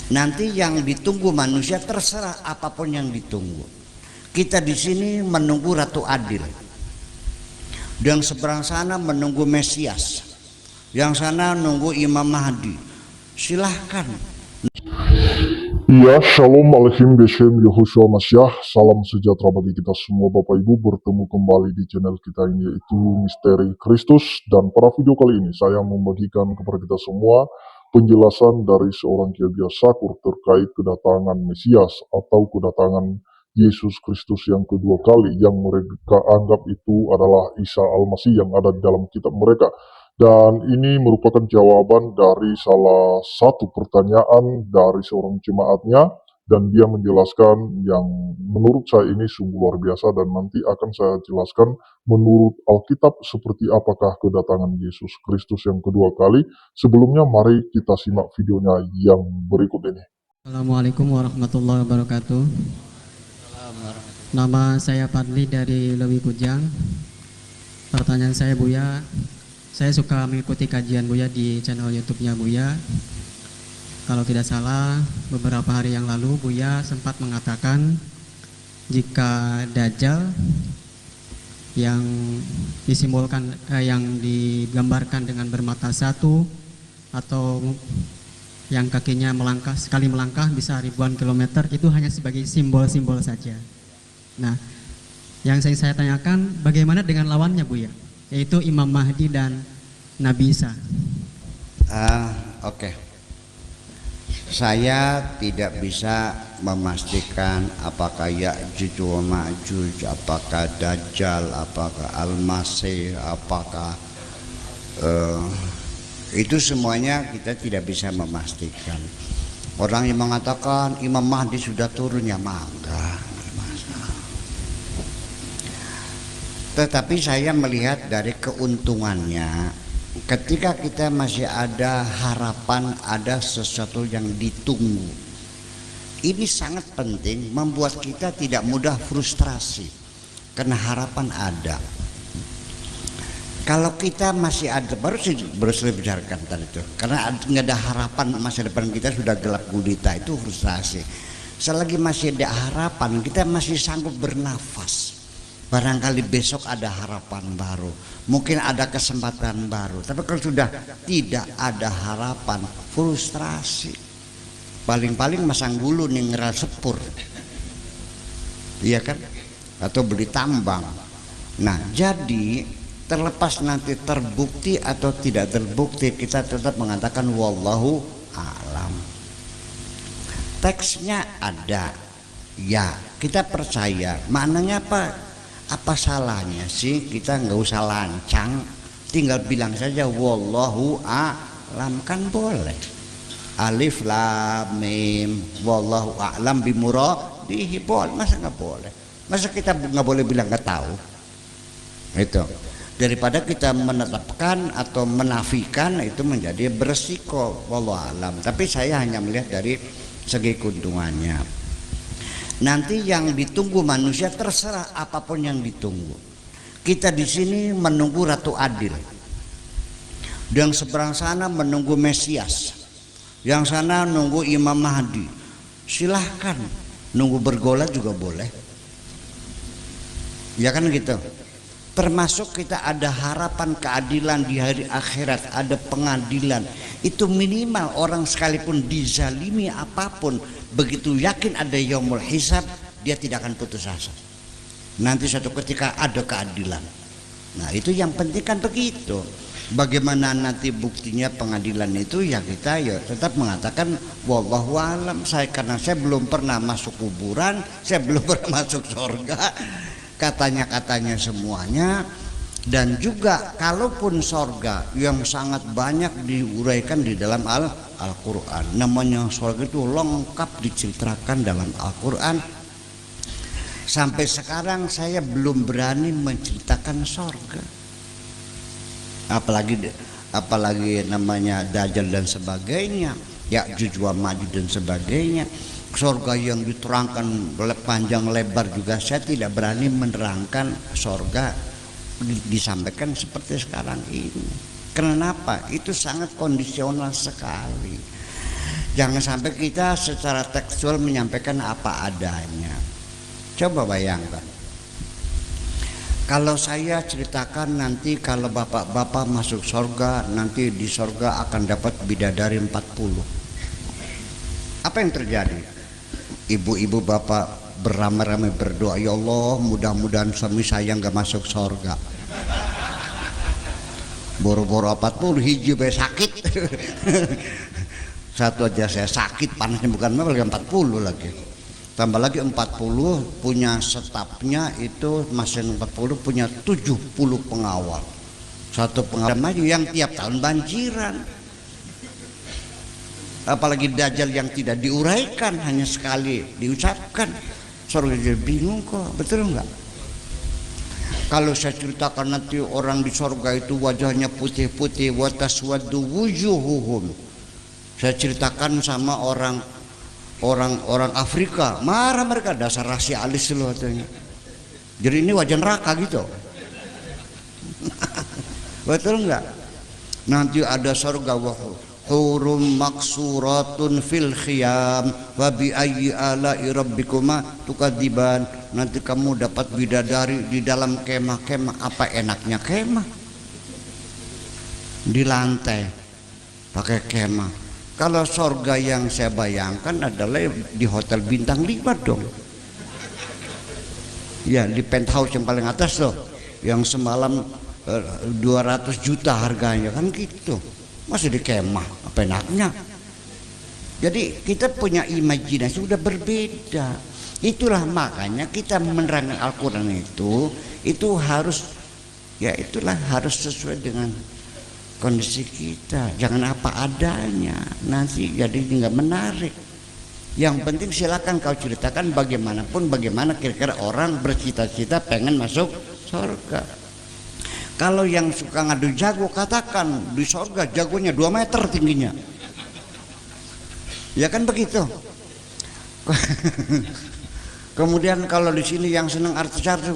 Nanti yang ditunggu manusia terserah apapun yang ditunggu. Kita di sini menunggu Ratu Adil. Yang seberang sana menunggu Mesias. Yang sana nunggu Imam Mahdi. Silahkan. Ya, Shalom Aleichem Beshem Yehoshua Masyah. Salam sejahtera bagi kita semua Bapak Ibu. Bertemu kembali di channel kita ini, yaitu Misteri Kristus. Dan pada video kali ini saya membagikan kepada kita semua penjelasan dari seorang Kiai Buya Syakur terkait kedatangan Mesias atau kedatangan Yesus Kristus yang kedua kali, yang mereka anggap itu adalah Isa Al-Masih yang ada di dalam kitab mereka. Dan ini merupakan jawaban dari salah satu pertanyaan dari seorang jemaatnya, dan dia menjelaskan yang menurut saya ini sungguh luar biasa, dan nanti akan saya jelaskan menurut Alkitab seperti apakah kedatangan Yesus Kristus yang kedua kali. Sebelumnya mari kita simak videonya yang berikut ini. Assalamualaikum warahmatullahi wabarakatuh. Nama saya Padli dari Lewi Kujang. Pertanyaan saya, Buya, saya suka mengikuti kajian Buya di channel YouTube-nya Buya. Kalau tidak salah, beberapa hari yang lalu Buya sempat mengatakan jika Dajjal yang disimbolkan yang digambarkan dengan bermata satu atau yang kakinya melangkah, sekali melangkah bisa ribuan kilometer, itu hanya sebagai simbol-simbol saja. Nah, yang saya tanyakan, bagaimana dengan lawannya Buya, yaitu Imam Mahdi dan Nabi Isa? Oke. Saya tidak bisa memastikan apakah Ya'juj wa Ma'juj, apakah Dajjal, apakah Al-Masih, apakah itu semuanya kita tidak bisa memastikan. Orang yang mengatakan Imam Mahdi sudah turun, ya mangga. Tetapi saya melihat dari keuntungannya, ketika kita masih ada harapan, ada sesuatu yang ditunggu. Ini sangat penting, membuat kita tidak mudah frustrasi karena harapan ada. Kalau kita masih ada, baru saya bicarakan tadi itu, karena nggak ada harapan, masa depan kita sudah gelap gulita, itu frustrasi. Selagi masih ada harapan, kita masih sanggup bernafas. Barangkali besok ada harapan baru, mungkin ada kesempatan baru. Tapi kalau sudah tidak ada harapan, frustrasi. Paling-paling masang bulu nih, ngeras sepur, iya kan? Atau beli tambang. Nah, jadi terlepas nanti terbukti atau tidak terbukti, kita tetap mengatakan wallahu a'lam. Teksnya ada, ya kita percaya. Maknanya apa? Apa salahnya sih kita nggak usah lancang, tinggal bilang saja wallahu a'lam, kan boleh. Alif lam mim wallahu a'lam bimuradihi, boleh. Masa nggak boleh? Masa kita nggak boleh bilang nggak tahu? Itu daripada kita menetapkan atau menafikan, itu menjadi beresiko, wallahu a'lam. Tapi saya hanya melihat dari segi keuntungannya. Nanti yang ditunggu manusia terserah apapun yang ditunggu. Kita di sini menunggu Ratu Adil. Yang seberang sana menunggu Mesias. Yang sana nunggu Imam Mahdi. Silahkan, nunggu bergolat juga boleh. Ya kan gitu. Termasuk kita ada harapan keadilan di hari akhirat, ada pengadilan. Itu minimal orang sekalipun dizalimi apapun, begitu yakin ada yaumul hisab, dia tidak akan putus asa. Nanti suatu ketika ada keadilan. Nah, itu yang penting kan begitu. Bagaimana nanti buktinya pengadilan itu, ya kita ya tetap mengatakan wallahu alam. Karena saya belum pernah masuk kuburan, saya belum pernah masuk surga. Katanya semuanya. Dan juga kalaupun sorga yang sangat banyak diuraikan di dalam Al-Quran, namanya sorga itu lengkap diceritakan dalam Al-Quran. Sampai sekarang saya belum berani menceritakan sorga, apalagi namanya Dajjal dan sebagainya, Ya'juj wa Ma'juj dan sebagainya. Sorga yang diterangkan panjang lebar juga saya tidak berani menerangkan sorga disampaikan seperti sekarang ini. Kenapa? Itu sangat kondisional sekali. Jangan sampai kita secara tekstual menyampaikan apa adanya. Coba bayangkan, kalau saya ceritakan nanti kalau bapak-bapak masuk surga, nanti di surga akan dapat bidadari 40. Apa yang terjadi? Ibu-ibu bapak beramai-ramai berdoa, ya Allah mudah-mudahan suami saya nggak masuk surga. Boro-boro 40 hiji be sakit. Satu aja saya sakit, panasnya bukan lagi 40 lagi. Tambah lagi 40 punya stafnya itu masing 40 punya 70 pengawal. Satu pengawal maju yang tiap tahun banjiran. Apalagi dajjal yang tidak diuraikan, hanya sekali diucapkan. Surga jadi bingung kok, betul enggak? Kalau saya ceritakan nanti orang di surga itu wajahnya putih-putih, wa taswaddu wujuhuhum. Saya ceritakan sama orang Afrika, marah mereka, dasar rasialis loh katanya. Jadi ini wajah neraka gitu. Betul enggak? Nanti ada surga hurum maksuratun fil khiyam wa bi ayyi ala'i rabbikuma tukadziban. Nanti kamu dapat bidadari di dalam kemah-kemah. Apa enaknya kemah? Di lantai pakai kemah. Kalau surga yang saya bayangkan adalah di hotel bintang 5 dong. Ya, di penthouse yang paling atas loh, yang semalam 200 juta harganya kan gitu. Masih di kemah, apa enaknya? Jadi kita punya imajinasi sudah berbeda. Itulah makanya kita menerangkan Al-Quran itu harus, ya itulah harus sesuai dengan kondisi kita, jangan apa adanya, nanti jadi nggak menarik. Yang penting silakan kau ceritakan bagaimanapun, bagaimana kira-kira orang bercita-cita pengen masuk surga. Kalau yang suka ngadu jago, katakan di surga jagonya 2 meter tingginya, ya kan begitu. Kemudian kalau di sini yang senang artis-artis,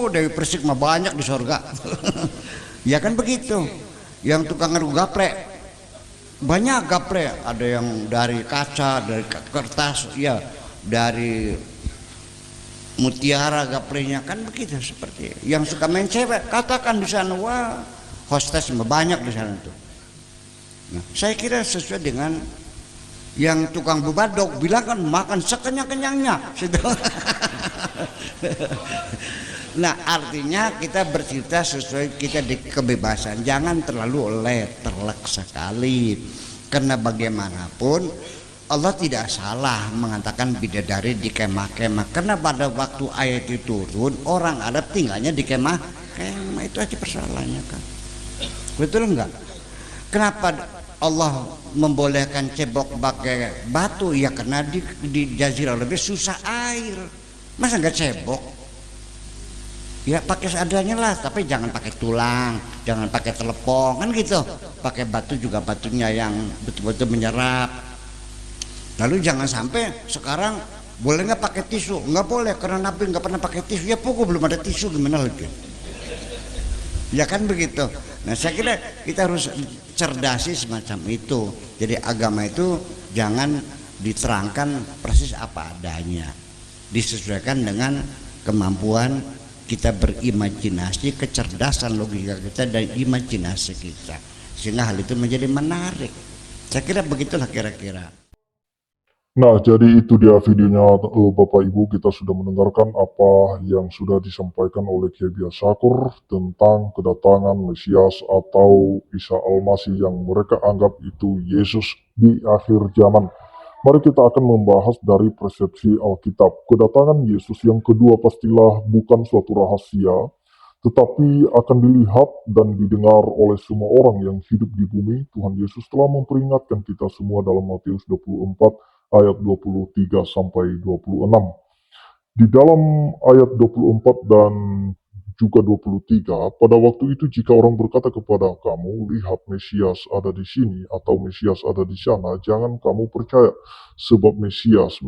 Dewi Persik mah banyak di surga. Ya kan begitu. Yang tukang ngadu gaplek banyak, gaplek ada yang dari kaca, dari kertas, ya dari mutiara gapleknya kan begitu. Seperti yang suka main cewek, katakan di sana, wah hostess banyak di sana tuh. Nah, saya kira sesuai dengan yang tukang bubadok bilang kan, makan sekenyang-kenyangnya. Nah, artinya kita bercerita sesuai kita di kebebasan, jangan terlalu letterlek sekali. Karena bagaimanapun Allah tidak salah mengatakan bidadari di kemah-kemah, karena pada waktu ayat itu turun orang Arab tinggalnya di kemah-kemah, itu aja persoalannya kan. Betul enggak? Kenapa Allah membolehkan cebok pakai batu? Ya karena di Jazirah lebih susah air, masa enggak cebok? Ya pakai seadanya lah, tapi jangan pakai tulang, jangan pakai telepong kan gitu. Pakai batu juga batunya yang betul-betul menyerap. Lalu jangan sampai sekarang boleh nggak pakai tisu? Nggak boleh, karena Nabi nggak pernah pakai tisu. Ya pokok belum ada tisu, gimana lagi? Ya kan begitu. Nah saya kira kita harus cerdasi semacam itu. Jadi agama itu jangan diterangkan persis apa adanya, disesuaikan dengan kemampuan kita berimajinasi, kecerdasan logika kita dan imajinasi kita, sehingga hal itu menjadi menarik. Saya kira begitulah kira-kira. Nah, jadi itu dia videonya Bapak Ibu, kita sudah mendengarkan apa yang sudah disampaikan oleh Kiai Buya Syakur tentang kedatangan Mesias atau Isa Al-Masih yang mereka anggap itu Yesus di akhir zaman. Mari kita akan membahas dari persepsi Alkitab. Kedatangan Yesus yang kedua pastilah bukan suatu rahasia, tetapi akan dilihat dan didengar oleh semua orang yang hidup di bumi. Tuhan Yesus telah memperingatkan kita semua dalam Matius 24 ayat 23 sampai 26. Di dalam ayat 24 dan juga 23, pada waktu itu jika orang berkata kepada kamu, lihat Mesias ada di sini atau Mesias ada di sana, jangan kamu percaya. Sebab Mesias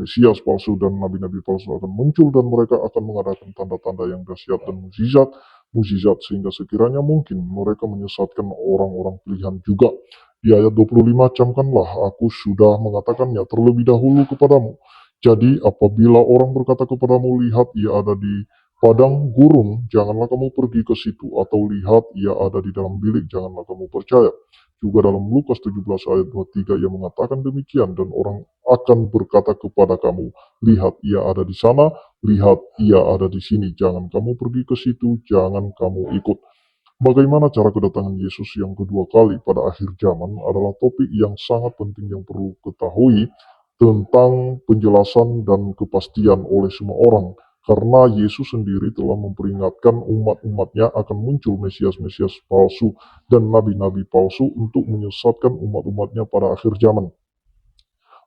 palsu dan nabi-nabi palsu akan muncul dan mereka akan mengadakan tanda-tanda yang dahsyat dan mukjizat sehingga sekiranya mungkin mereka menyesatkan orang-orang pilihan juga. Di ayat 25, camkanlah, aku sudah mengatakannya terlebih dahulu kepadamu. Jadi apabila orang berkata kepadamu, lihat ia ada di padang gurun, janganlah kamu pergi ke situ, atau lihat ia ada di dalam bilik, janganlah kamu percaya. Juga dalam Lukas 17 ayat 23 ia mengatakan demikian, dan orang akan berkata kepada kamu, lihat ia ada di sana, lihat ia ada di sini, jangan kamu pergi ke situ, jangan kamu ikut. Bagaimana cara kedatangan Yesus yang kedua kali pada akhir zaman adalah topik yang sangat penting yang perlu ketahui tentang penjelasan dan kepastian oleh semua orang. Karena Yesus sendiri telah memperingatkan umat-umatnya akan muncul Mesias-Mesias palsu dan nabi-nabi palsu untuk menyesatkan umat-umatnya pada akhir zaman.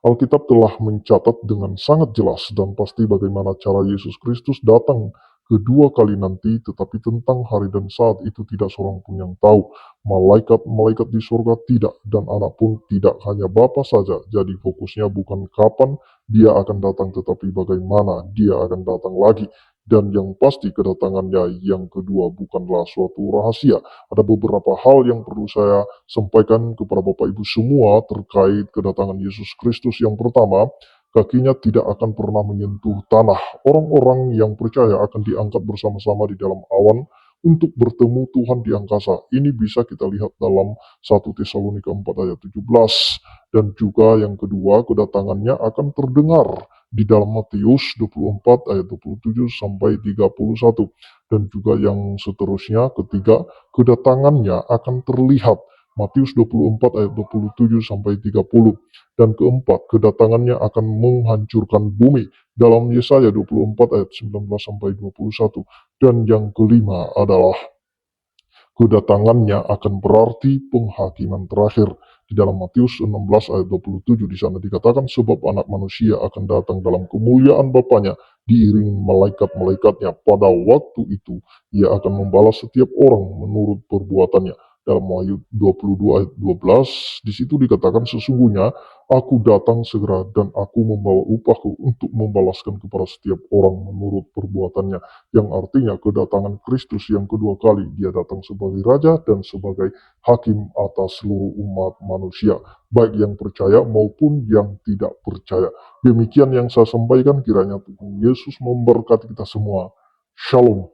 Alkitab telah mencatat dengan sangat jelas dan pasti bagaimana cara Yesus Kristus datang kedua kali nanti, tetapi tentang hari dan saat itu tidak seorang pun yang tahu. Malaikat-malaikat di surga tidak, dan anak pun tidak, hanya Bapa saja. Jadi fokusnya bukan kapan dia akan datang, tetapi bagaimana dia akan datang lagi. Dan yang pasti kedatangannya yang kedua bukanlah suatu rahasia. Ada beberapa hal yang perlu saya sampaikan kepada Bapak Ibu semua terkait kedatangan Yesus Kristus. Yang pertama, kakinya tidak akan pernah menyentuh tanah. Orang-orang yang percaya akan diangkat bersama-sama di dalam awan untuk bertemu Tuhan di angkasa. Ini bisa kita lihat dalam 1 Tesalonika 4 ayat 17. Dan juga yang kedua, kedatangannya akan terdengar di dalam Matius 24 ayat 27 sampai 31. Dan juga yang seterusnya, ketiga, kedatangannya akan terlihat. Matius 24 ayat 27 sampai 30. Dan keempat, kedatangannya akan menghancurkan bumi dalam Yesaya 24 ayat 19 sampai 21. Dan yang kelima adalah kedatangannya akan berarti penghakiman terakhir. Di dalam Matius 16 ayat 27 di sana dikatakan, sebab anak manusia akan datang dalam kemuliaan Bapaknya diiringi malaikat-malaikatnya. Pada waktu itu ia akan membalas setiap orang menurut perbuatannya. Dalam Wahyu 22 ayat 12 di situ dikatakan, sesungguhnya aku datang segera dan aku membawa upahku untuk membalaskan kepada setiap orang menurut perbuatannya. Yang artinya kedatangan Kristus yang kedua kali, dia datang sebagai Raja dan sebagai Hakim atas seluruh umat manusia, baik yang percaya maupun yang tidak percaya. Demikian yang saya sampaikan, kiranya Tuhan Yesus memberkati kita semua. Shalom.